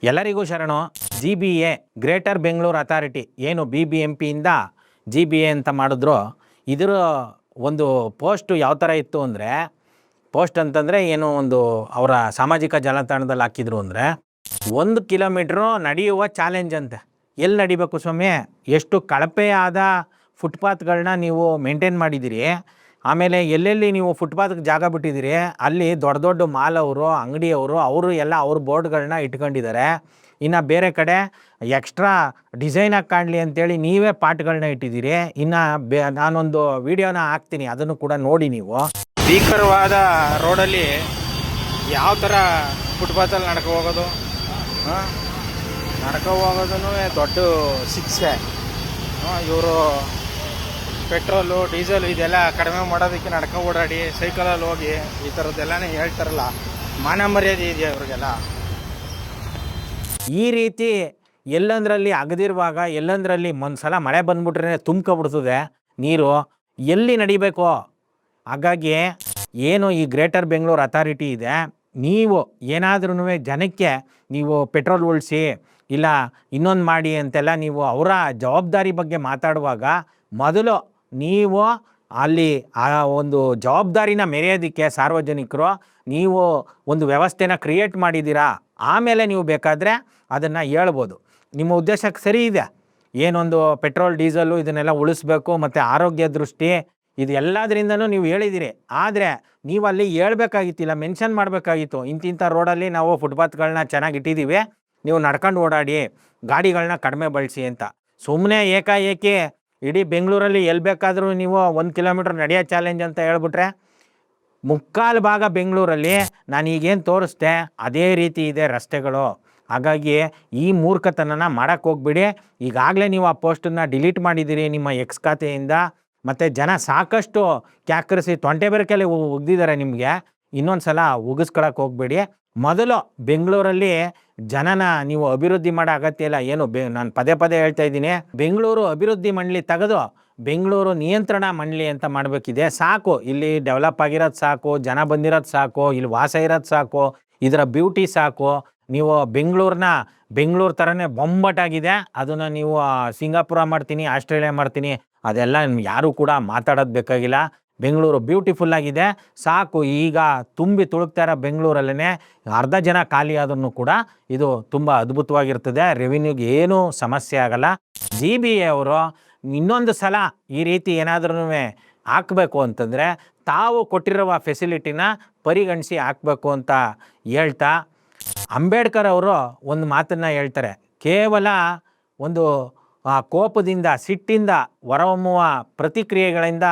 ಎಲ್ಲರಿಗೂ ಶರಣು. GBA greater Bengaluru authority ಏನು BBMPಯಿಂದ GBA ಅಂತ ಮಾಡಿದ್ರು. ಇದರ ಒಂದು ಪೋಸ್ಟು ಯಾವ ಥರ ಇತ್ತು ಅಂದರೆ, ಪೋಸ್ಟ್ ಅಂತಂದರೆ ಏನು ಒಂದು ಅವರ ಸಾಮಾಜಿಕ ಜಾಲತಾಣದಲ್ಲಿ ಹಾಕಿದ್ರು ಅಂದರೆ 1 ಕಿಲೋಮೀಟ್ರು ನಡೆಯುವ ಚಾಲೆಂಜ್ ಅಂತೆ. ಎಲ್ಲಿ ನಡಿಬೇಕು ಸ್ವಾಮಿ? ಎಷ್ಟು ಕಳಪೆಯಾದ ಫುಟ್ಪಾತ್ಗಳನ್ನ ನೀವು ಮೇಂಟೈನ್ ಮಾಡಿದ್ದೀರಿ, ಆಮೇಲೆ ಎಲ್ಲೆಲ್ಲಿ ನೀವು ಫುಟ್ಪಾತ್ಗೆ ಜಾಗ ಬಿಟ್ಟಿದ್ದೀರಿ ಅಲ್ಲಿ ದೊಡ್ಡ ದೊಡ್ಡ ಮಾಲ್ ಅವರು, ಅಂಗಡಿಯವರು ಅವರು ಎಲ್ಲ ಅವ್ರ ಬೋರ್ಡ್ಗಳನ್ನ ಇಟ್ಕೊಂಡಿದ್ದಾರೆ. ಇನ್ನು ಬೇರೆ ಕಡೆ ಎಕ್ಸ್ಟ್ರಾ ಡಿಸೈನಾಗಿ ಕಾಣಲಿ ಅಂತೇಳಿ ನೀವೇ ಪಾಟ್ಗಳನ್ನ ಇಟ್ಟಿದ್ದೀರಿ. ಇನ್ನು ನಾನೊಂದು ವಿಡಿಯೋನ ಹಾಕ್ತೀನಿ, ಅದನ್ನು ಕೂಡ ನೋಡಿ ನೀವು. ಭೀಕರವಾದ ರೋಡಲ್ಲಿ ಯಾವ ಥರ ಫುಟ್ಪಾತಲ್ಲಿ ನಡ್ಕೊ ಹೋಗೋದು, ನಡ್ಕೊ ಹೋಗೋದೂ ದೊಡ್ಡ ಶಿಕ್ಷೆ. ಇವರು ಪೆಟ್ರೋಲು ಡೀಸೆಲ್ ಇದೆಲ್ಲ ಕಡಿಮೆ ಮಾಡೋದಕ್ಕೆ ನಡ್ಕೊ ಓಡಾಡಿ ಸೈಕಲಲ್ಲಿ ಹೋಗಿ ಈ ಥರದ್ದೆಲ್ಲನೇ ಹೇಳ್ತಾರಲ್ಲ, ಮಾನ ಮರ್ಯಾದೆ ಇದೆಯಾ ಇವ್ರಿಗೆಲ್ಲ? ಈ ರೀತಿ ಎಲ್ಲಂದ್ರಲ್ಲಿ ಅಗದಿರುವಾಗ ಎಲ್ಲಂದ್ರಲ್ಲಿ ಒಂದ್ಸಲ ಮಳೆ ಬಂದ್ಬಿಟ್ರೆ ತುಂಬ್ಕೊಬಿಡ್ತದೆ ನೀರು, ಎಲ್ಲಿ ನಡಿಬೇಕು? ಹಾಗಾಗಿ ಏನು ಈ ಗ್ರೇಟರ್ ಬೆಂಗಳೂರು ಅಥಾರಿಟಿ ಇದೆ, ನೀವು ಏನಾದ್ರೂ ಜನಕ್ಕೆ ನೀವು ಪೆಟ್ರೋಲ್ ಉಳಿಸಿ ಇಲ್ಲ ಇನ್ನೊಂದು ಮಾಡಿ ಅಂತೆಲ್ಲ ನೀವು ಅವರ ಜವಾಬ್ದಾರಿ ಬಗ್ಗೆ ಮಾತಾಡುವಾಗ ಮೊದಲು ನೀವು ಅಲ್ಲಿ ಆ ಒಂದು ಜವಾಬ್ದಾರಿನ ಮೆರೆಯೋದಕ್ಕೆ ಸಾರ್ವಜನಿಕರು ನೀವು ಒಂದು ವ್ಯವಸ್ಥೆನ ಕ್ರಿಯೇಟ್ ಮಾಡಿದ್ದೀರಾ. ಆಮೇಲೆ ನೀವು ಬೇಕಾದರೆ ಅದನ್ನು ಹೇಳ್ಬೋದು. ನಿಮ್ಮ ಉದ್ದೇಶಕ್ಕೆ ಸರಿ ಇದೆ, ಏನೊಂದು ಪೆಟ್ರೋಲ್ ಡೀಸೆಲು ಇದನ್ನೆಲ್ಲ ಉಳಿಸ್ಬೇಕು ಮತ್ತು ಆರೋಗ್ಯ ದೃಷ್ಟಿ ಇದು ಎಲ್ಲದರಿಂದನೂ ನೀವು ಹೇಳಿದ್ದೀರಿ. ಆದರೆ ನೀವು ಅಲ್ಲಿ ಹೇಳ್ಬೇಕಾಗಿತ್ತಿಲ್ಲ, ಮೆನ್ಷನ್ ಮಾಡಬೇಕಾಗಿತ್ತು, ಇಂತಿಂಥ ರೋಡಲ್ಲಿ ನಾವು ಫುಟ್ಪಾತ್ಗಳನ್ನ ಚೆನ್ನಾಗಿ ಇಟ್ಟಿದ್ದೀವಿ, ನೀವು ನಡ್ಕೊಂಡು ಓಡಾಡಿ, ಗಾಡಿಗಳನ್ನ ಕಡಿಮೆ ಬಳಸಿ ಅಂತ. ಸುಮ್ಮನೆ ಏಕಾಏಕಿ ಇಡೀ ಬೆಂಗಳೂರಲ್ಲಿ ಎಲ್ಲಿ ಬೇಕಾದರೂ ನೀವು 1 ಕಿಲೋಮೀಟ್ರ್ ನಡೆಯೋ ಚಾಲೆಂಜ್ ಅಂತ ಹೇಳ್ಬಿಟ್ರೆ, ಮುಕ್ಕಾಲು ಭಾಗ ಬೆಂಗಳೂರಲ್ಲಿ ನಾನು ಈಗೇನು ತೋರಿಸ್ದೆ ಅದೇ ರೀತಿ ಇದೆ ರಸ್ತೆಗಳು. ಹಾಗಾಗಿ ಈ ಮೂರ್ಖತನನ ಮಾಡೋಕ್ಕೆ ಹೋಗ್ಬಿಡಿ. ಈಗಾಗಲೇ ನೀವು ಆ ಪೋಸ್ಟನ್ನು ಡಿಲೀಟ್ ಮಾಡಿದ್ದೀರಿ ನಿಮ್ಮ ಎಕ್ಸ್ ಖಾತೆಯಿಂದ, ಮತ್ತು ಜನ ಸಾಕಷ್ಟು ಕ್ಯಾಕರಿಸಿ ತೊಂಟೆ ಬೆರಕೆಲ್ಲಿ ಉಗ್ದಿದ್ದಾರೆ ನಿಮಗೆ. ಇನ್ನೊಂದು ಸಲ ಉಗಿಸ್ಕೊಳಕ್ಕೆ ಹೋಗ್ಬೇಡಿ. ಮೊದಲು ಬೆಂಗಳೂರಲ್ಲಿ ಜನನ ನೀವು ಅಭಿವೃದ್ಧಿ ಮಾಡೋ ಅಗತ್ಯ ಇಲ್ಲ. ಏನು ನಾನು ಪದೇ ಪದೇ ಹೇಳ್ತಾ ಇದ್ದೀನಿ, ಬೆಂಗಳೂರು ಅಭಿವೃದ್ಧಿ ಮಂಡಳಿ ತೆಗೆದು ಬೆಂಗಳೂರು ನಿಯಂತ್ರಣ ಮಂಡಳಿ ಅಂತ ಮಾಡಬೇಕಿದೆ. ಸಾಕು, ಇಲ್ಲಿ ಡೆವಲಪ್ ಆಗಿರೋದು ಸಾಕು, ಜನ ಬಂದಿರೋದು ಸಾಕು, ಇಲ್ಲಿ ವಾಸ ಇರೋದು ಸಾಕು, ಇದರ ಬ್ಯೂಟಿ ಸಾಕು. ನೀವು ಬೆಂಗಳೂರು ಥರನೇ ಬೊಂಬಟಾಗಿದೆ, ಅದನ್ನು ನೀವು ಸಿಂಗಾಪುರ ಮಾಡ್ತೀನಿ, ಆಸ್ಟ್ರೇಲಿಯಾ ಮಾಡ್ತೀನಿ, ಅದೆಲ್ಲ ಯಾರೂ ಕೂಡ ಮಾತಾಡೋದು ಬೇಕಾಗಿಲ್ಲ. ಬೆಂಗಳೂರು ಬ್ಯೂಟಿಫುಲ್ ಆಗಿದೆ ಸಾಕು. ಈಗ ತುಂಬಿ ತುಳುಕ್ತಾ ಇರೋ ಬೆಂಗಳೂರಲ್ಲೇ ಅರ್ಧ ಜನ ಖಾಲಿ ಆದ್ರೂ ಕೂಡ ಇದು ತುಂಬ ಅದ್ಭುತವಾಗಿರ್ತದೆ. ರೆವಿನ್ಯೂಗೆ ಏನೂ ಸಮಸ್ಯೆ ಆಗಲ್ಲ. GBA ಅವರು ಇನ್ನೊಂದು ಸಲ ಈ ರೀತಿ ಏನಾದ್ರೂ ಹಾಕಬೇಕು ಅಂತಂದರೆ ತಾವು ಕೊಟ್ಟಿರುವ ಫೆಸಿಲಿಟಿನ ಪರಿಗಣಿಸಿ ಹಾಕಬೇಕು ಅಂತ ಹೇಳ್ತಾ, ಅಂಬೇಡ್ಕರ್ ಅವರು ಒಂದು ಮಾತನ್ನು ಹೇಳ್ತಾರೆ, ಕೇವಲ ಒಂದು ಕೋಪದಿಂದ ಸಿಟ್ಟಿಂದ ಹೊರಹೊಮ್ಮುವ ಪ್ರತಿಕ್ರಿಯೆಗಳಿಂದ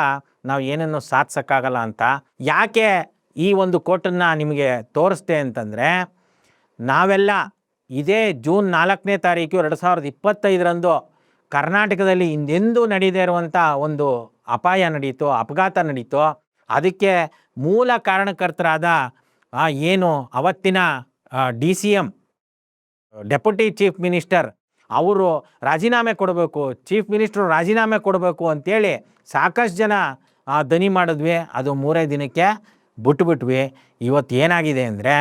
ನಾವು ಏನನ್ನು ಸಾಧಿಸೋಕ್ಕಾಗಲ್ಲ ಅಂತ. ಯಾಕೆ ಈ ಒಂದು ಕೋಟನ್ನು ನಿಮಗೆ ತೋರಿಸ್ದೆ ಅಂತಂದರೆ, ನಾವೆಲ್ಲ ಇದೇ ಜೂನ್ 4ನೇ ತಾರೀಕು 2025ರಂದು ಕರ್ನಾಟಕದಲ್ಲಿ ಹಿಂದೆಂದೂ ನಡೀದೇ ಇರುವಂಥ ಒಂದು ಅಪಾಯ ನಡೀತು, ಅಪಘಾತ ನಡೀತು. ಅದಕ್ಕೆ ಮೂಲ ಕಾರಣಕರ್ತರಾದ ಏನು ಅವತ್ತಿನ DCM ಡೆಪ್ಯೂಟಿ ಚೀಫ್ ಮಿನಿಸ್ಟರ್ ಅವರು ರಾಜೀನಾಮೆ ಕೊಡಬೇಕು, ಚೀಫ್ ಮಿನಿಸ್ಟ್ರು ರಾಜೀನಾಮೆ ಕೊಡಬೇಕು ಅಂತೇಳಿ ಸಾಕಷ್ಟು ಜನ ದನಿ ಮಾಡಿದ್ವಿ. ಅದು 3 ದಿನಕ್ಕೆ ಬಿಟ್ಬಿಟ್ವಿ. ಇವತ್ತು ಏನಾಗಿದೆ ಅಂದರೆ,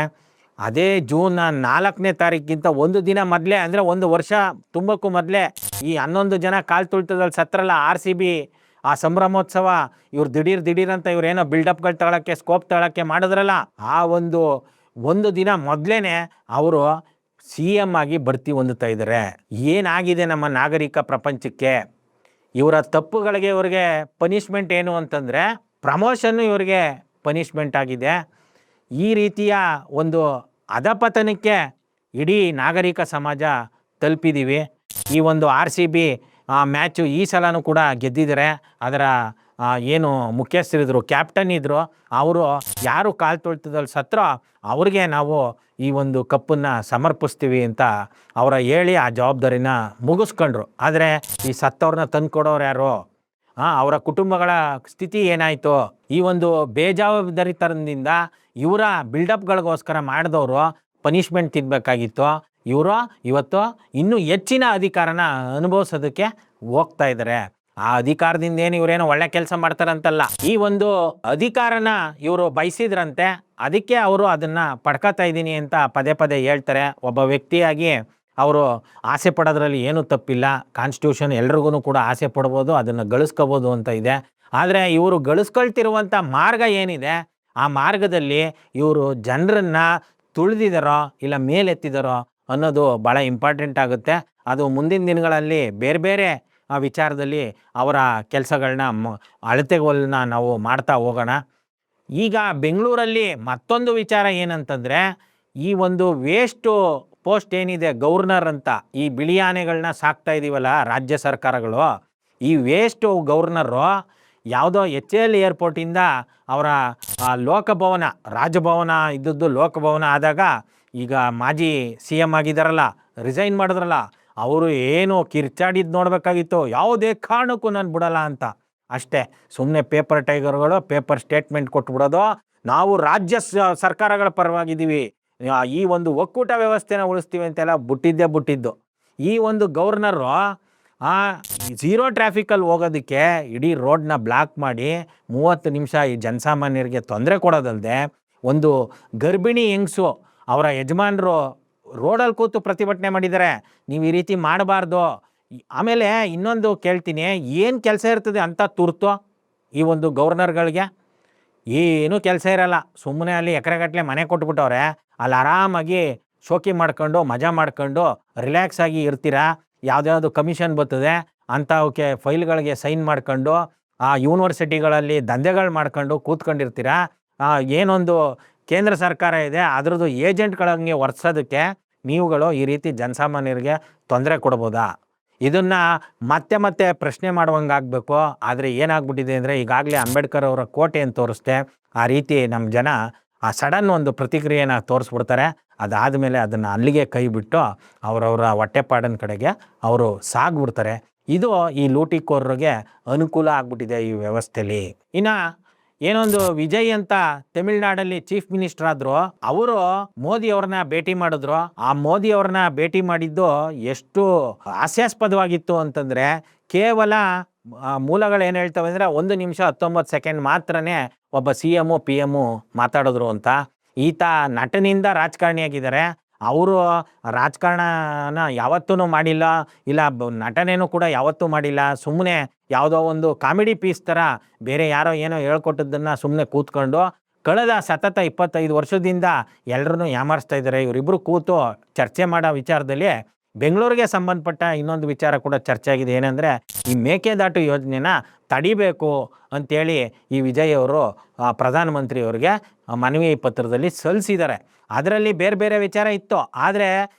ಅದೇ ಜೂನ್ 4ನೇ ತಾರೀಕಿಗಿಂತ ಒಂದು ದಿನ ಮೊದಲೇ, ಅಂದರೆ 1 ವರ್ಷ ತುಂಬಕ್ಕೂ ಮೊದಲೇ ಈ 11 ಜನ ಕಾಲು ತುಳಿತದಲ್ಲಿ ಸತ್ರಲ್ಲ, RCB ಆ ಸಂಭ್ರಮೋತ್ಸವ, ಇವ್ರು ದಿಢೀರ್ ಅಂತ ಇವ್ರೇನೋ ಬಿಲ್ಡಪ್ಗಳು ತಗೊಳ್ಳೋಕ್ಕೆ, ಸ್ಕೋಪ್ ತಗೊಳ್ಳೋಕ್ಕೆ ಮಾಡಿದ್ರಲ್ಲ, ಆ ಒಂದು ದಿನ ಮೊದಲೇ ಅವರು CM ಆಗಿ ಬಡ್ತಿ ಹೊಂದುತ್ತಾ ಇದ್ದಾರೆ. ಏನಾಗಿದೆ ನಮ್ಮ ನಾಗರಿಕ ಪ್ರಪಂಚಕ್ಕೆ? ಇವರ ತಪ್ಪುಗಳಿಗೆ ಇವ್ರಿಗೆ ಪನಿಷ್ಮೆಂಟ್ ಏನು ಅಂತಂದರೆ ಪ್ರಮೋಷನ್ನು ಇವ್ರಿಗೆ ಪನಿಷ್ಮೆಂಟ್ ಆಗಿದೆ. ಈ ರೀತಿಯ ಒಂದು ಅಧಪತನಕ್ಕೆ ಇಡೀ ನಾಗರಿಕ ಸಮಾಜ ತಲುಪಿದ್ದೀವಿ. ಈ ಒಂದು RCB ಮ್ಯಾಚು ಈ ಸಲನೂ ಕೂಡ ಗೆದ್ದಿದ್ದಾರೆ. ಅದರ ಏನು ಮುಖ್ಯಸ್ಥರಿದ್ರು, ಕ್ಯಾಪ್ಟನ್ ಇದ್ದರು, ಅವರು ಯಾರು ಕಾಲು ತೊಳ್ತದಲ್ಲಿ ಸತ್ರ ಅವ್ರಿಗೆ ನಾವು ಈ ಒಂದು ಕಪ್ಪನ್ನು ಸಮರ್ಪಿಸ್ತೀವಿ ಅಂತ ಅವರ ಹೇಳಿ ಆ ಜವಾಬ್ದಾರಿನ ಮುಗಿಸ್ಕೊಂಡ್ರು. ಆದರೆ ಈ ಸತ್ತವ್ರನ್ನ ತಂದುಕೊಡೋರು ಯಾರು? ಅವರ ಕುಟುಂಬಗಳ ಸ್ಥಿತಿ ಏನಾಯಿತು? ಈ ಒಂದು ಬೇಜವಾಬ್ದಾರಿತನದಿಂದ ಇವರ ಬಿಲ್ಡಪ್ಗಳಿಗೋಸ್ಕರ ಮಾಡಿದವರು ಪನಿಷ್ಮೆಂಟ್ ತಿನ್ನಬೇಕಾಗಿತ್ತು. ಇವರು ಇವತ್ತು ಇನ್ನೂ ಹೆಚ್ಚಿನ ಅಧಿಕಾರನ ಅನುಭವಿಸೋದಕ್ಕೆ ಹೋಗ್ತಾ ಇದ್ದಾರೆ. ಆ ಅಧಿಕಾರದಿಂದ ಏನು ಇವರೇನೋ ಒಳ್ಳೆ ಕೆಲಸ ಮಾಡ್ತಾರಂತಲ್ಲ, ಈ ಒಂದು ಅಧಿಕಾರನ ಇವರು ಬಯಸಿದ್ರಂತೆ, ಅದಕ್ಕೆ ಅವರು ಅದನ್ನ ಪಡ್ಕೊತಾ ಇದ್ದೀನಿ ಅಂತ ಪದೇ ಪದೇ ಹೇಳ್ತಾರೆ. ಒಬ್ಬ ವ್ಯಕ್ತಿಯಾಗಿ ಅವರು ಆಸೆ ಪಡೋದ್ರಲ್ಲಿ ಏನೂ ತಪ್ಪಿಲ್ಲ. ಕಾನ್ಸ್ಟಿಟ್ಯೂಷನ್ ಎಲ್ರಿಗೂ ಕೂಡ ಆಸೆ ಪಡ್ಬೋದು, ಅದನ್ನು ಗಳಿಸ್ಕೋಬೋದು ಅಂತ ಇದೆ. ಆದರೆ ಇವರು ಗಳಿಸ್ಕೊಳ್ತಿರುವಂಥ ಮಾರ್ಗ ಏನಿದೆ, ಆ ಮಾರ್ಗದಲ್ಲಿ ಇವರು ಜನರನ್ನ ತುಳಿದಿದ್ದಾರೋ ಇಲ್ಲ ಮೇಲೆತ್ತಿದಾರೋ ಅನ್ನೋದು ಭಾಳ ಇಂಪಾರ್ಟೆಂಟ್ ಆಗುತ್ತೆ. ಅದು ಮುಂದಿನ ದಿನಗಳಲ್ಲಿ ಬೇರೆ ಬೇರೆ ವಿಚಾರದಲ್ಲಿ ಅವರ ಕೆಲಸಗಳನ್ನ ಅಳತೆಗಳನ್ನ ನಾವು ಮಾಡ್ತಾ ಹೋಗೋಣ. ಈಗ ಬೆಂಗಳೂರಲ್ಲಿ ಮತ್ತೊಂದು ವಿಚಾರ ಏನಂತಂದರೆ, ಈ ಒಂದು ವೇಸ್ಟು ಪೋಸ್ಟ್ ಏನಿದೆ ಗವರ್ನರ್ ಅಂತ, ಈ ಬಿಳಿ ಆನೆಗಳನ್ನ ಸಾಕ್ತಾ ಇದೀವಲ್ಲ ರಾಜ್ಯ ಸರ್ಕಾರಗಳು, ಈ ವೇಸ್ಟು ಗವರ್ನರು ಯಾವುದೋ HAL ಏರ್ಪೋರ್ಟಿಂದ ಅವರ ಲೋಕಭವನ, ರಾಜಭವನ ಇದ್ದದ್ದು ಲೋಕಭವನ ಆದಾಗ, ಈಗ ಮಾಜಿ CM ಆಗಿದ್ದಾರಲ್ಲ, ರಿಸೈನ್ ಮಾಡಿದ್ರಲ್ಲ, ಅವರು ಏನು ಕಿರ್ಚಾಡಿದ್ದು ನೋಡಬೇಕಾಗಿತ್ತು, ಯಾವುದೇ ಕಾರಣಕ್ಕೂ ನಾನು ಬಿಡಲ್ಲ ಅಂತ. ಅಷ್ಟೇ, ಸುಮ್ಮನೆ ಪೇಪರ್ ಟೈಗರ್ಗಳು ಪೇಪರ್ ಸ್ಟೇಟ್ಮೆಂಟ್ ಕೊಟ್ಬಿಡೋದು, ನಾವು ರಾಜ್ಯ ಸರ್ಕಾರಗಳ ಪರವಾಗಿದ್ದೀವಿ, ಈ ಒಂದು ಒಕ್ಕೂಟ ವ್ಯವಸ್ಥೆನ ಉಳಿಸ್ತೀವಿ ಅಂತೆಲ್ಲ ಬಿಟ್ಟಿದ್ದು. ಈ ಒಂದು ಗವರ್ನರು ಝೀರೋ ಟ್ರಾಫಿಕಲ್ಲಿ ಹೋಗೋದಕ್ಕೆ ಇಡೀ ರೋಡ್ನ ಬ್ಲಾಕ್ ಮಾಡಿ 30 ನಿಮಿಷ ಈ ಜನಸಾಮಾನ್ಯರಿಗೆ ತೊಂದರೆ ಕೊಡೋದಲ್ಲದೆ, ಒಂದು ಗರ್ಭಿಣಿ ಹೆಂಗಸು ಅವರ ಯಜಮಾನರು ರೋಡಲ್ಲಿ ಕೂತು ಪ್ರತಿಭಟನೆ ಮಾಡಿದ್ದಾರೆ, ನೀವು ಈ ರೀತಿ ಮಾಡಬಾರ್ದು. ಆಮೇಲೆ ಇನ್ನೊಂದು ಕೇಳ್ತೀನಿ, ಏನು ಕೆಲಸ ಇರ್ತದೆ ಅಂತ ತುರ್ತು ಈ ಒಂದು ಗವರ್ನರ್ಗಳಿಗೆ? ಏನೂ ಕೆಲಸ ಇರಲ್ಲ, ಸುಮ್ಮನೆ ಅಲ್ಲಿ ಎಕರೆಗಟ್ಟಲೆ ಮನೆ ಕೊಟ್ಬಿಟ್ಟವ್ರೆ, ಅಲ್ಲಿ ಆರಾಮಾಗಿ ಶೋಕಿ ಮಾಡ್ಕೊಂಡು ಮಜಾ ಮಾಡ್ಕೊಂಡು ರಿಲ್ಯಾಕ್ಸ್ ಆಗಿ ಇರ್ತೀರಾ. ಯಾವುದ್ಯಾವುದು ಕಮಿಷನ್ ಬರ್ತದೆ ಅಂಥವಕ್ಕೆ ಫೈಲ್ಗಳಿಗೆ ಸೈನ್ ಮಾಡ್ಕೊಂಡು ಆ ಯೂನಿವರ್ಸಿಟಿಗಳಲ್ಲಿ ದಂಧೆಗಳು ಮಾಡ್ಕೊಂಡು ಕೂತ್ಕೊಂಡಿರ್ತೀರಾ. ಏನೊಂದು ಕೇಂದ್ರ ಸರ್ಕಾರ ಇದೆ ಅದರದ್ದು ಏಜೆಂಟ್ಗಳಂಗೆ ವರ್ಸೋದಕ್ಕೆ ನೀವುಗಳು ಈ ರೀತಿ ಜನಸಾಮಾನ್ಯರಿಗೆ ತೊಂದರೆ ಕೊಡ್ಬೋದಾ? ಇದನ್ನು ಮತ್ತೆ ಪ್ರಶ್ನೆ ಮಾಡುವಂಗಾಗಬೇಕು. ಆದರೆ ಏನಾಗ್ಬಿಟ್ಟಿದೆ ಅಂದರೆ, ಈಗಾಗಲೇ ಅಂಬೇಡ್ಕರ್ ಅವರ ಕೋಟೆ ಅಂತ ತೋರಿಸ್ದೆ, ಆ ರೀತಿ ನಮ್ಮ ಜನ ಆ ಸಡನ್ ಒಂದು ಪ್ರತಿಕ್ರಿಯೆನ ತೋರಿಸ್ಬಿಡ್ತಾರೆ. ಅದಾದಮೇಲೆ ಅದನ್ನು ಅಲ್ಲಿಗೆ ಕೈ ಬಿಟ್ಟು ಅವರವರ ಹೊಟ್ಟೆಪಾಡಿನ ಕಡೆಗೆ ಅವರು ಸಾಗ್ಬಿಡ್ತಾರೆ. ಇದು ಈ ಲೂಟಿಕೋರರಿಗೆ ಅನುಕೂಲ ಆಗ್ಬಿಟ್ಟಿದೆ ಈ ವ್ಯವಸ್ಥೆಯಲ್ಲಿ. ಇನ್ನು ಏನೊಂದು ವಿಜಯ್ ಅಂತ ತಮಿಳ್ನಾಡಲ್ಲಿ ಚೀಫ್ ಮಿನಿಸ್ಟರ್ ಆದ್ರು, ಅವರು ಮೋದಿ ಅವ್ರನ್ನ ಭೇಟಿ ಮಾಡಿದ್ರು. ಆ ಮೋದಿ ಅವ್ರನ್ನ ಭೇಟಿ ಮಾಡಿದ್ದು ಎಷ್ಟು ಹಾಸ್ಯಾಸ್ಪದವಾಗಿತ್ತು ಅಂತಂದ್ರೆ, ಕೇವಲ ಮೂಲಗಳು ಏನು ಹೇಳ್ತವೆ ಅಂದರೆ 1 ನಿಮಿಷ 19 ಸೆಕೆಂಡ್ ಮಾತ್ರನೇ ಒಬ್ಬ CM PM ಮಾತಾಡಿದ್ರು ಅಂತ. ಈತ ನಟನಿಂದ ರಾಜಕಾರಣಿಯಾಗಿದ್ದಾರೆ. ಅವರು ರಾಜಕಾರಣನ ಯಾವತ್ತೂ ಮಾಡಿಲ್ಲ, ಇಲ್ಲ ನಟನೇನೂ ಕೂಡ ಯಾವತ್ತೂ ಮಾಡಿಲ್ಲ. ಸುಮ್ಮನೆ ಯಾವುದೋ ಒಂದು ಕಾಮಿಡಿ ಪೀಸ್ ಥರ ಬೇರೆ ಯಾರೋ ಏನೋ ಹೇಳ್ಕೊಟ್ಟದ್ದನ್ನು ಸುಮ್ಮನೆ ಕೂತ್ಕೊಂಡು ಕಳೆದ ಸತತ 25 ವರ್ಷದಿಂದ ಎಲ್ಲರನ್ನೂ ಯಾಮಾರಿಸ್ತಾ ಇದ್ದಾರೆ. ಇವರಿಬ್ಬರು ಕೂತು ಚರ್ಚೆ ಮಾಡೋ ವಿಚಾರದಲ್ಲಿ ಬೆಂಗಳೂರಿಗೆ ಸಂಬಂಧಪಟ್ಟ ಇನ್ನೊಂದು ವಿಚಾರ ಕೂಡ ಚರ್ಚೆ ಆಗಿದೆ. ಏನಂದರೆ, ಈ ಮೇಕೆದಾಟು ಯೋಜನೆನ ತಡಿಬೇಕು ಅಂಥೇಳಿ ಈ ವಿಜಯ್ ಅವರು ಪ್ರಧಾನಮಂತ್ರಿಯವರಿಗೆ ಮನವಿ ಪತ್ರದಲ್ಲಿ ಸಲ್ಲಿಸಿದ್ದಾರೆ. ಅದರಲ್ಲಿ ಬೇರೆ ಬೇರೆ ವಿಚಾರ ಇತ್ತು. ಆದರೆ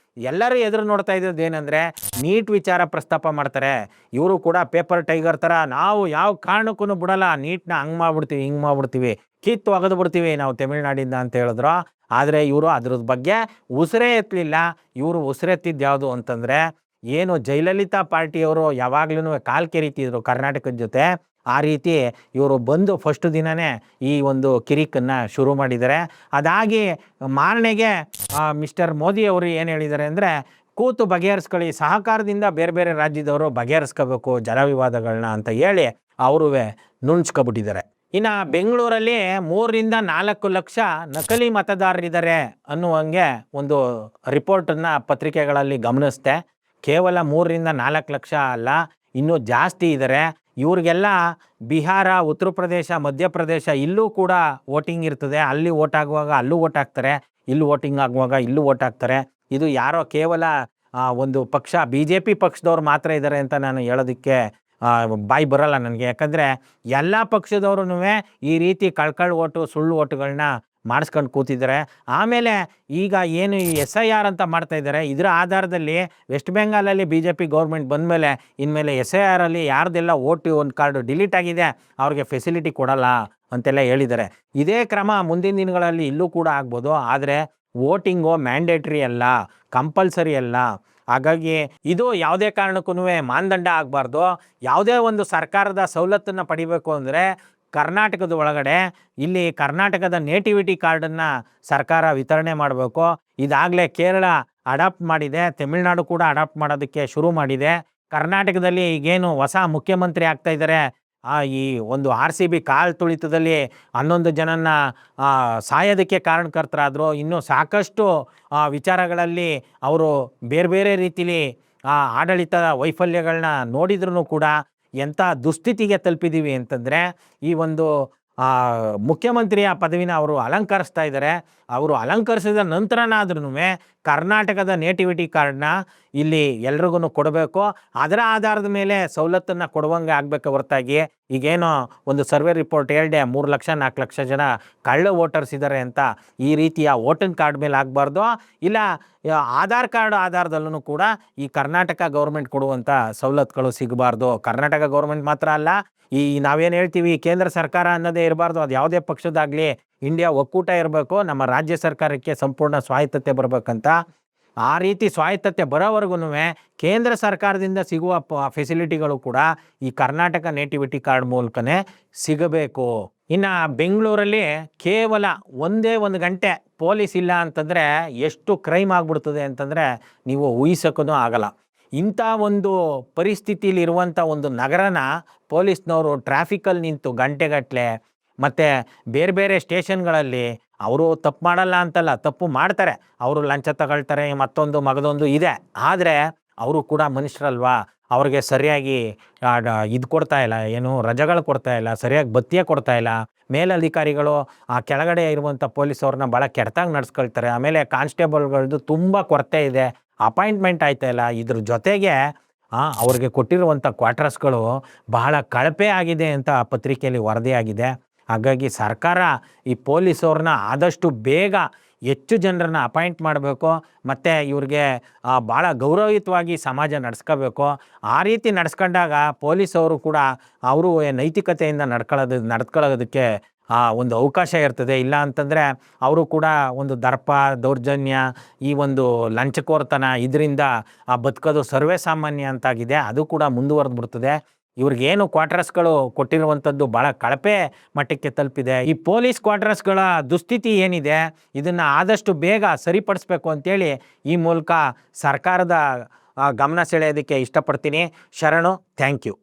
ಎಲ್ಲರೂ ಎದುರು ನೋಡ್ತಾ ಇದ್ದದ್ದು ಏನಂದರೆ, ನೀಟ್ ವಿಚಾರ ಪ್ರಸ್ತಾಪ ಮಾಡ್ತಾರೆ. ಇವರು ಕೂಡ ಪೇಪರ್ ಟೈಗರ್ ಥರ, ನಾವು ಯಾವ ಕಾರಣಕ್ಕೂ ಬಿಡಲ್ಲ, ನೀಟ್ನ ಹಂಗೆ ಮಾಡ್ಬಿಡ್ತೀವಿ ಹಿಂಗೆ ಮಾಡ್ಬಿಡ್ತೀವಿ, ಕಿತ್ತು ಒಗೆದು ಬಿಡ್ತೀವಿ ನಾವು ತಮಿಳ್ನಾಡಿಂದ ಅಂತ ಹೇಳಿದ್ರು. ಆದರೆ ಇವರು ಅದ್ರದ್ದು ಬಗ್ಗೆ ಉಸಿರೇ ಎತ್ತಲಿಲ್ಲ. ಇವರು ಉಸಿರೆತ್ತಿದ್ದು ಯಾವುದು ಅಂತಂದರೆ, ಏನು ಜಯಲಲಿತಾ ಪಾರ್ಟಿಯವರು ಯಾವಾಗ್ಲೂ ಕಾಲು ಕೆರೀತಿದ್ರು ಕರ್ನಾಟಕದ ಜೊತೆ, ಆ ರೀತಿ ಇವರು ಬಂದು ಫಸ್ಟ್ ದಿನವೇ ಈ ಒಂದು ಕಿರಿಕನ್ನು ಶುರು ಮಾಡಿದ್ದಾರೆ. ಅದಾಗಿ ಮಾರನೆಗೆ ಮಿಸ್ಟರ್ ಮೋದಿ ಅವರು ಏನು ಹೇಳಿದ್ದಾರೆ ಅಂದರೆ, ಕೂತು ಬಗೆಹರಿಸ್ಕೊಳ್ಳಿ, ಸಹಕಾರದಿಂದ ಬೇರೆ ಬೇರೆ ರಾಜ್ಯದವರು ಬಗೆಹರಿಸ್ಕೋಬೇಕು ಜಲ ವಿವಾದಗಳನ್ನ ಅಂತ ಹೇಳಿ ಅವರು ನುಣ್ಸ್ಕೊಬಿಟ್ಟಿದ್ದಾರೆ. ಇನ್ನು ಬೆಂಗಳೂರಲ್ಲಿ 3ರಿಂದ 4 ಲಕ್ಷ ನಕಲಿ ಮತದಾರರಿದ್ದಾರೆ ಅನ್ನುವಂಗೆ ಒಂದು ರಿಪೋರ್ಟನ್ನು ಪತ್ರಿಕೆಗಳಲ್ಲಿ ಗಮನಿಸ್ತೆ. ಕೇವಲ 3ರಿಂದ 4 ಲಕ್ಷ ಅಲ್ಲ, ಇನ್ನೂ ಜಾಸ್ತಿ ಇದ್ದಾರೆ. ಇವ್ರಿಗೆಲ್ಲ ಬಿಹಾರ, ಉತ್ತರ ಪ್ರದೇಶ, ಮಧ್ಯಪ್ರದೇಶ ಇಲ್ಲೂ ಕೂಡ ವೋಟಿಂಗ್ ಇರ್ತದೆ. ಅಲ್ಲಿ ವೋಟ್ ಆಗುವಾಗ ಅಲ್ಲೂ ವೋಟ್ ಹಾಕ್ತಾರೆ, ಇಲ್ಲಿ ವೋಟಿಂಗ್ ಆಗುವಾಗ ಇಲ್ಲೂ ವೋಟ್ ಹಾಕ್ತಾರೆ. ಇದು ಯಾರೋ ಕೇವಲ ಒಂದು ಪಕ್ಷ BJP ಪಕ್ಷದವ್ರು ಮಾತ್ರ ಇದ್ದಾರೆ ಅಂತ ನಾನು ಹೇಳೋದಕ್ಕೆ ಬಾಯಿ ಬರೋಲ್ಲ ನನಗೆ. ಯಾಕಂದರೆ ಎಲ್ಲ ಪಕ್ಷದವ್ರೂ ಈ ರೀತಿ ಕಳ್ಕಳ್ ಓಟು, ಸುಳ್ಳು ಓಟುಗಳನ್ನ ಮಾಡಿಸ್ಕೊಂಡು ಕೂತಿದ್ದಾರೆ. ಆಮೇಲೆ ಈಗ ಏನು ಈ SIR ಅಂತ ಮಾಡ್ತಾ ಇದ್ದಾರೆ, ಇದರ ಆಧಾರದಲ್ಲಿ ವೆಸ್ಟ್ ಬೆಂಗಾಲಲ್ಲಿ BJP ಗೌರ್ಮೆಂಟ್ ಬಂದಮೇಲೆ ಇನ್ಮೇಲೆ SIR ಅಲ್ಲಿ ಯಾರ್ದೆಲ್ಲ ಓಟು ಒಂದು ಕಾರ್ಡು ಡಿಲೀಟ್ ಆಗಿದೆ ಅವ್ರಿಗೆ ಫೆಸಿಲಿಟಿ ಕೊಡಲ್ಲ ಅಂತೆಲ್ಲ ಹೇಳಿದ್ದಾರೆ. ಇದೇ ಕ್ರಮ ಮುಂದಿನ ದಿನಗಳಲ್ಲಿ ಇಲ್ಲೂ ಕೂಡ ಆಗ್ಬೋದು. ಆದರೆ ವೋಟಿಂಗು ಮ್ಯಾಂಡೇಟ್ರಿ ಅಲ್ಲ, ಕಂಪಲ್ಸರಿ ಅಲ್ಲ. ಹಾಗಾಗಿ ಇದು ಯಾವುದೇ ಕಾರಣಕ್ಕೂ ಮಾನದಂಡ ಆಗಬಾರ್ದು. ಯಾವುದೇ ಒಂದು ಸರ್ಕಾರದ ಸವಲತ್ತನ್ನು ಪಡಿಬೇಕು ಅಂದರೆ ಕರ್ನಾಟಕದ ಒಳಗಡೆ ಇಲ್ಲಿ ಕರ್ನಾಟಕದ ನೇಟಿವಿಟಿ ಕಾರ್ಡನ್ನು ಸರ್ಕಾರ ವಿತರಣೆ ಮಾಡಬೇಕು. ಇದಾಗಲೇ ಕೇರಳ ಅಡಾಪ್ಟ್ ಮಾಡಿದೆ, ತಮಿಳ್ನಾಡು ಕೂಡ ಅಡಾಪ್ಟ್ ಮಾಡೋದಕ್ಕೆ ಶುರು ಮಾಡಿದೆ. ಕರ್ನಾಟಕದಲ್ಲಿ ಈಗೇನು ಹೊಸ ಮುಖ್ಯಮಂತ್ರಿ ಆಗ್ತಾ ಇದ್ದಾರೆ, ಈ ಒಂದು RCB ಕಾಲ್ ತುಳಿತದಲ್ಲಿ 11 ಜನನ್ನ ಸಾಯೋದಕ್ಕೆ ಕಾರಣಕರ್ತರಾದರು. ಇನ್ನೂ ಸಾಕಷ್ಟು ವಿಚಾರಗಳಲ್ಲಿ ಅವರು ಬೇರೆ ಬೇರೆ ರೀತಿಲಿ ಆಡಳಿತ ವೈಫಲ್ಯಗಳನ್ನ ನೋಡಿದ್ರೂ ಕೂಡ ಎಂಥ ದುಸ್ಥಿತಿಗೆ ತಲುಪಿದ್ದೀವಿ ಅಂತಂದರೆ, ಈ ಒಂದು ಮುಖ್ಯಮಂತ್ರಿಯ ಪದವಿನ ಅವರು ಅಲಂಕರಿಸ್ತಾ ಇದ್ದಾರೆ. ಅವರು ಅಲಂಕರಿಸಿದ ನಂತರನಾದ್ರೂ ಕರ್ನಾಟಕದ ನೇಟಿವಿಟಿ ಕಾರ್ಡ್ನ ಇಲ್ಲಿ ಎಲ್ರಿಗೂ ಕೊಡಬೇಕು. ಅದರ ಆಧಾರದ ಮೇಲೆ ಸವಲತ್ತನ್ನು ಕೊಡುವಂಗೆ ಆಗಬೇಕು ಹೊರತಾಗಿ, ಈಗೇನೋ ಒಂದು ಸರ್ವೆ ರಿಪೋರ್ಟ್ ಹೇಳಿದೆ 3 ಲಕ್ಷ 4 ಲಕ್ಷ ಜನ ಕಳ್ಳ ವೋಟರ್ಸ್ ಇದ್ದಾರೆ ಅಂತ, ಈ ರೀತಿಯ ವೋಟಿಂಗ್ ಕಾರ್ಡ್ ಮೇಲೆ ಆಗಬಾರ್ದು. ಇಲ್ಲ ಆಧಾರ್ ಕಾರ್ಡ್ ಆಧಾರದಲ್ಲೂ ಕೂಡ ಈ ಕರ್ನಾಟಕ ಗೌರ್ಮೆಂಟ್ ಕೊಡುವಂಥ ಸವಲತ್ತುಗಳು ಸಿಗಬಾರ್ದು. ಕರ್ನಾಟಕ ಗೌರ್ಮೆಂಟ್ ಮಾತ್ರ ಅಲ್ಲ, ಈ ನಾವೇನು ಹೇಳ್ತೀವಿ ಕೇಂದ್ರ ಸರ್ಕಾರ ಅನ್ನೋದೇ ಇರಬಾರ್ದು. ಅದು ಯಾವುದೇ ಪಕ್ಷದಾಗಲಿ ಇಂಡಿಯಾ ಒಕ್ಕೂಟ ಇರಬೇಕು. ನಮ್ಮ ರಾಜ್ಯ ಸರ್ಕಾರಕ್ಕೆ ಸಂಪೂರ್ಣ ಸ್ವಾಯತ್ತತೆ ಬರಬೇಕಂತ. ಆ ರೀತಿ ಸ್ವಾಯತ್ತತೆ ಬರೋವರೆಗೂ ಕೇಂದ್ರ ಸರ್ಕಾರದಿಂದ ಸಿಗುವ ಫೆಸಿಲಿಟಿಗಳು ಕೂಡ ಈ ಕರ್ನಾಟಕ ನೇಟಿವಿಟಿ ಕಾರ್ಡ್ ಮೂಲಕನೇ ಸಿಗಬೇಕು. ಇನ್ನು ಬೆಂಗಳೂರಲ್ಲಿ ಕೇವಲ ಒಂದೇ 1 ಗಂಟೆ ಪೊಲೀಸ್ ಇಲ್ಲ ಅಂತಂದರೆ ಎಷ್ಟು ಕ್ರೈಮ್ ಆಗಿಬಿಡ್ತದೆ ಅಂತಂದರೆ ನೀವು ಊಹಿಸೋಕ್ಕೂ ಆಗಲ್ಲ. ಇಂಥ ಒಂದು ಪರಿಸ್ಥಿತಿಲಿರುವಂಥ ಒಂದು ನಗರನ ಪೊಲೀಸ್ನವರು ಟ್ರಾಫಿಕಲ್ಲಿ ನಿಂತು ಗಂಟೆಗಟ್ಟಲೆ, ಮತ್ತು ಬೇರೆ ಬೇರೆ ಸ್ಟೇಷನ್ಗಳಲ್ಲಿ ಅವರು ತಪ್ಪು ಮಾಡಲ್ಲ ಅಂತಲ್ಲ, ತಪ್ಪು ಮಾಡ್ತಾರೆ. ಅವರು ಲಂಚ ತಗೊಳ್ತಾರೆ, ಮತ್ತೊಂದು ಮಗದೊಂದು ಇದೆ. ಆದರೆ ಅವರು ಕೂಡ ಮನುಷ್ಯರಲ್ವಾ, ಅವ್ರಿಗೆ ಸರಿಯಾಗಿ ಇದು ಕೊಡ್ತಾ ಇಲ್ಲ, ಏನು ರಜೆಗಳು ಕೊಡ್ತಾ ಇಲ್ಲ, ಸರಿಯಾಗಿ ಭತ್ಯೆ ಕೊಡ್ತಾ ಇಲ್ಲ. ಮೇಲಧಿಕಾರಿಗಳು ಕೆಳಗಡೆ ಇರುವಂಥ ಪೊಲೀಸವ್ರನ್ನ ಭಾಳ ಕೆಟ್ಟದಾಗಿ ನಡೆಸ್ಕೊಳ್ತಾರೆ. ಆಮೇಲೆ ಕಾನ್ಸ್ಟೇಬಲ್ಗಳದ್ದು ತುಂಬ ಕೊರತೆ ಇದೆ, ಅಪಾಯಿಂಟ್ಮೆಂಟ್ ಆಯ್ತಾ ಇಲ್ಲ. ಇದ್ರ ಜೊತೆಗೆ ಅವ್ರಿಗೆ ಕೊಟ್ಟಿರುವಂಥ ಕ್ವಾರ್ಟರ್ಸ್ಗಳು ಬಹಳ ಕಳಪೆ ಆಗಿದೆ ಅಂತ ಪತ್ರಿಕೆಯಲ್ಲಿ ವರದಿಯಾಗಿದೆ. ಹಾಗಾಗಿ ಸರ್ಕಾರ ಈ ಪೊಲೀಸವ್ರನ್ನ ಆದಷ್ಟು ಬೇಗ ಹೆಚ್ಚು ಜನರನ್ನ ಅಪಾಯಿಂಟ್ ಮಾಡಬೇಕು, ಮತ್ತು ಇವ್ರಿಗೆ ಭಾಳ ಗೌರವಯುತವಾಗಿ ಸಮಾಜ ನಡೆಸ್ಕೋಬೇಕು. ಆ ರೀತಿ ನಡೆಸ್ಕೊಂಡಾಗ ಪೊಲೀಸವರು ಕೂಡ ಅವರು ನೈತಿಕತೆಯಿಂದ ನಡ್ಕೊಳ್ಳೋದಕ್ಕೆ ಒಂದು ಅವಕಾಶ ಇರ್ತದೆ. ಇಲ್ಲ ಅಂತಂದರೆ ಅವರು ಕೂಡ ಒಂದು ದರ್ಪ ದೌರ್ಜನ್ಯ, ಈ ಒಂದು ಲಂಚಕೋರ್ತನ, ಇದರಿಂದ ಬದುಕೋದು ಸರ್ವೇ ಸಾಮಾನ್ಯ ಅಂತಾಗಿದೆ. ಅದು ಕೂಡ ಮುಂದುವರೆದು ಬಿಡ್ತದೆ. ಇವ್ರಿಗೇನು ಕ್ವಾರ್ಟರ್ಸ್ಗಳು ಕೊಟ್ಟಿರುವಂಥದ್ದು ಭಾಳ ಕಳಪೆ ಮಟ್ಟಕ್ಕೆ ತಲುಪಿದೆ. ಈ ಪೊಲೀಸ್ ಕ್ವಾರ್ಟರ್ಸ್ಗಳ ದುಸ್ಥಿತಿ ಏನಿದೆ, ಇದನ್ನು ಆದಷ್ಟು ಬೇಗ ಸರಿಪಡಿಸ್ಬೇಕು ಅಂತೇಳಿ ಈ ಮೂಲಕ ಸರ್ಕಾರದ ಗಮನ ಸೆಳೆಯೋದಕ್ಕೆ ಇಷ್ಟಪಡ್ತೀನಿ. ಶರಣು, ಥ್ಯಾಂಕ್ ಯು.